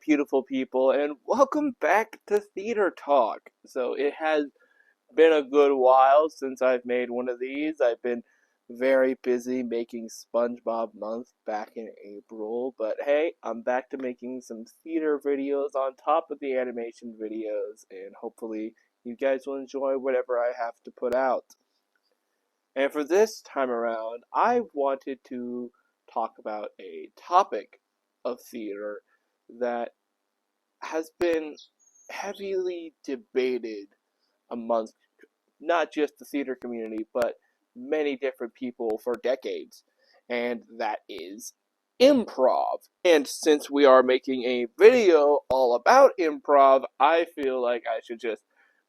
beautiful people, and welcome back to Theater Talk. So, it has been a good while since I've made one of these. I've been very busy making SpongeBob Month back in April, but hey, I'm back to making some theater videos on top of the animation videos, and hopefully, you guys will enjoy whatever I have to put out. And for this time around, I wanted to talk about a topic of theater that has been heavily debated amongst not just the theater community, but many different people for decades, and that is improv. And since we are making a video all about improv, I feel like I should just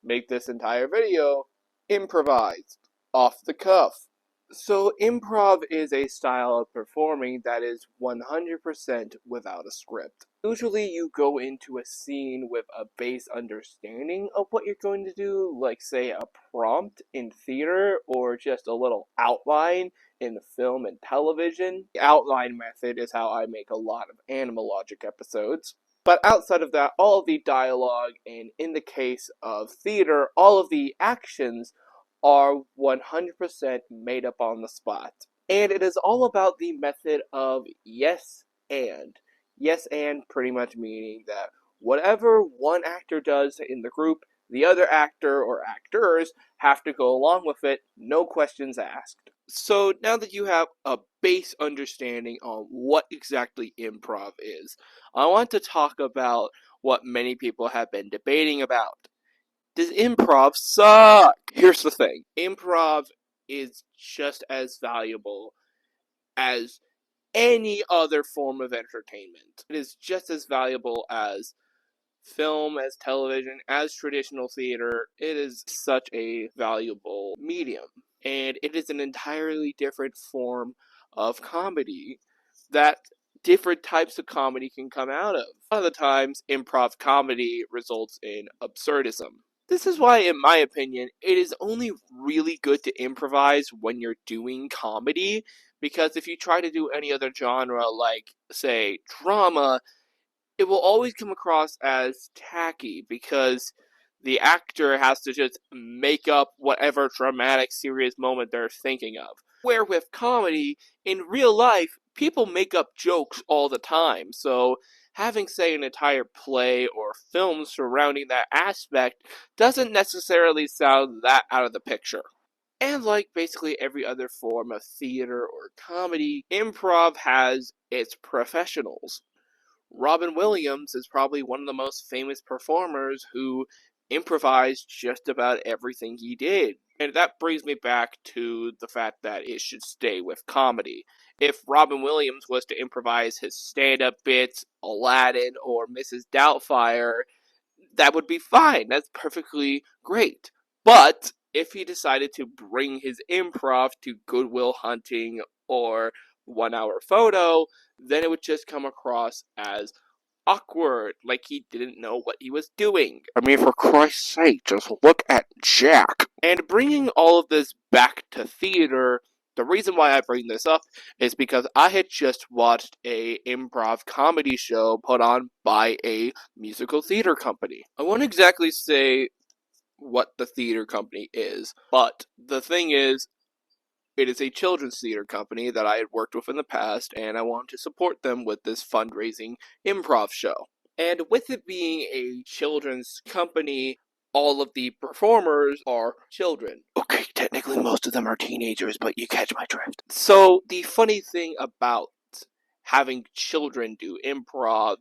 make this entire video improvised, off the cuff. So, improv is a style of performing that is 100% without a script. Usually, you go into a scene with a base understanding of what you're going to do, like, say, a prompt in theater or just a little outline in film and television. The outline method is how I make a lot of Animal Logic episodes. But outside of that, all of the dialogue, and in the case of theater, all of the actions are 100% made up on the spot. And it is all about the method of yes and. Yes and pretty much meaning that whatever one actor does in the group, the other actor or actors have to go along with it, no questions asked. So now that you have a base understanding on what exactly improv is, I want to talk about what many people have been debating about. Does improv suck? Here's the thing. Improv is just as valuable as any other form of entertainment. It is just as valuable as film, as television, as traditional theater. It is such a valuable medium. And it is an entirely different form of comedy that different types of comedy can come out of. A lot of the times, improv comedy results in absurdism. This is why, in my opinion, it is only really good to improvise when you're doing comedy, because if you try to do any other genre, like, say, drama, it will always come across as tacky, because the actor has to just make up whatever dramatic, serious moment they're thinking of. Where with comedy, in real life, people make up jokes all the time, so having, say, an entire play or film surrounding that aspect doesn't necessarily sound that out of the picture. And like basically every other form of theater or comedy, improv has its professionals. Robin Williams is probably one of the most famous performers who improvised just about everything he did. And that brings me back to the fact that it should stay with comedy. If Robin Williams was to improvise his stand-up bits, Aladdin, or Mrs. Doubtfire, that would be fine. That's perfectly great. But if he decided to bring his improv to Good Will Hunting or 1 Hour Photo, then it would just come across as awkward, like he didn't know what he was doing. I mean, for Christ's sake, just look at Jack. And bringing all of this back to theater, the reason why I bring this up is because I had just watched a improv comedy show put on by a musical theater company. I won't exactly say what the theater company is, but the thing is, it is a children's theater company that I had worked with in the past, and I wanted to support them with this fundraising improv show. And with it being a children's company, all of the performers are children. Okay, technically most of them are teenagers, but you catch my drift. So the funny thing about having children do improv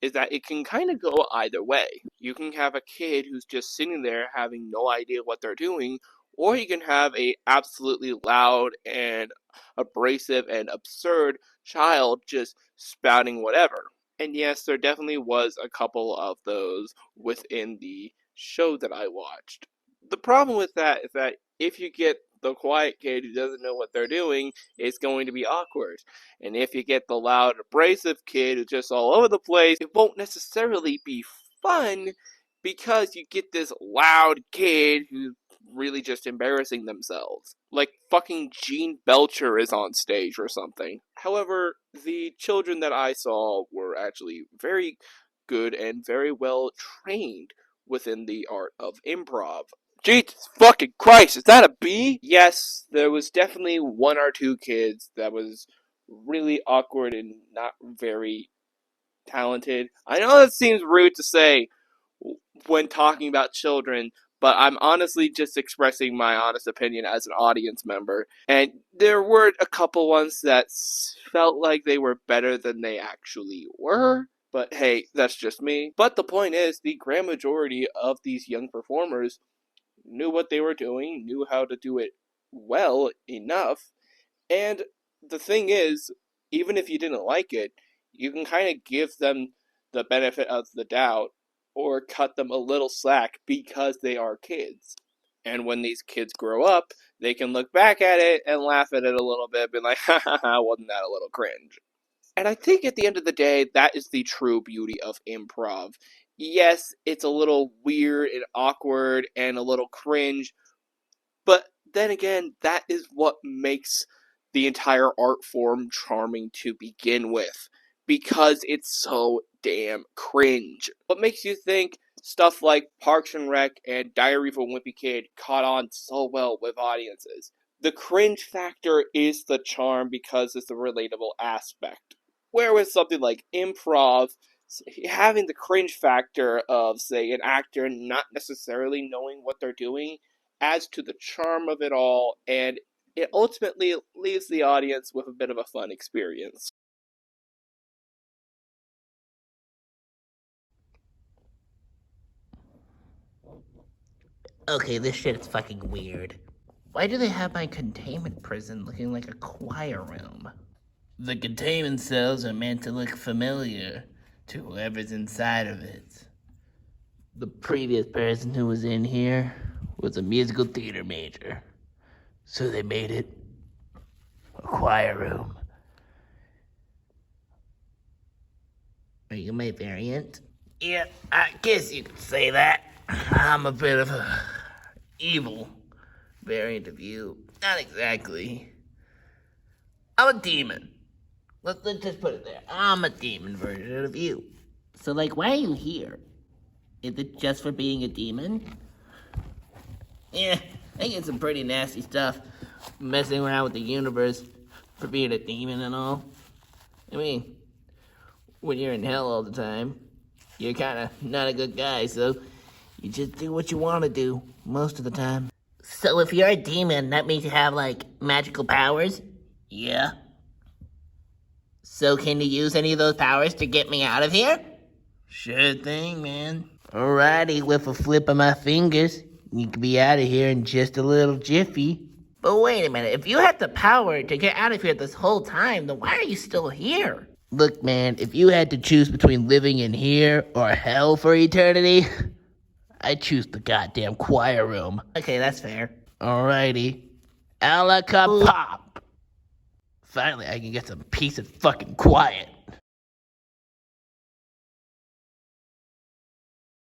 is that it can kind of go either way. You can have a kid who's just sitting there having no idea what they're doing, or you can have a absolutely loud and abrasive and absurd child just spouting whatever. And yes, there definitely was a couple of those within the show that I watched. The problem with that is that if you get the quiet kid who doesn't know what they're doing, it's going to be awkward. And if you get the loud, abrasive kid who's just all over the place, it won't necessarily be fun, because you get this loud kid who's really just embarrassing themselves. Like fucking Gene Belcher is on stage or something. However, the children that I saw were actually very good and very well trained within the art of improv. Jesus fucking Christ, is that a bee? Yes, there was definitely one or two kids that was really awkward and not very talented. I know that seems rude to say when talking about children, but I'm honestly just expressing my honest opinion as an audience member. And there were a couple ones that felt like they were better than they actually were. But hey, that's just me. But the point is, the grand majority of these young performers knew what they were doing, knew how to do it well enough, and the thing is, even if you didn't like it, you can kind of give them the benefit of the doubt or cut them a little slack because they are kids. And when these kids grow up, they can look back at it and laugh at it a little bit, be like, ha ha ha, wasn't that a little cringe? And I think at the end of the day, that is the true beauty of improv. Yes, it's a little weird and awkward and a little cringe, but then again, that is what makes the entire art form charming to begin with, because it's so damn cringe. What makes you think stuff like Parks and Rec and Diary of a Wimpy Kid caught on so well with audiences? The cringe factor is the charm because it's the relatable aspect. Where with something like improv, having the cringe factor of, say, an actor not necessarily knowing what they're doing adds to the charm of it all, and it ultimately leaves the audience with a bit of a fun experience. Okay, this shit is fucking weird. Why do they have my containment prison looking like a choir room? The containment cells are meant to look familiar to whoever's inside of it. The previous person who was in here was a musical theater major, so they made it a choir room. Are you my variant? Yeah, I guess you could say that. I'm a bit of a evil variant of you. Not exactly. I'm a demon. Let's just put it there. I'm a demon version of you. So, like, why are you here? Is it just for being a demon? Yeah, I get some pretty nasty stuff messing around with the universe for being a demon and all. I mean, when you're in hell all the time, you're kind of not a good guy, so you just do what you want to do most of the time. So if you're a demon, that means you have, like, magical powers? Yeah. So can you use any of those powers to get me out of here? Sure thing, man. Alrighty, with a flip of my fingers, you can be out of here in just a little jiffy. But wait a minute, if you had the power to get out of here this whole time, then why are you still here? Look, man, if you had to choose between living in here or hell for eternity, I'd choose the goddamn choir room. Okay, that's fair. Alrighty. Alaka pop. Finally, I can get some peace and fucking quiet.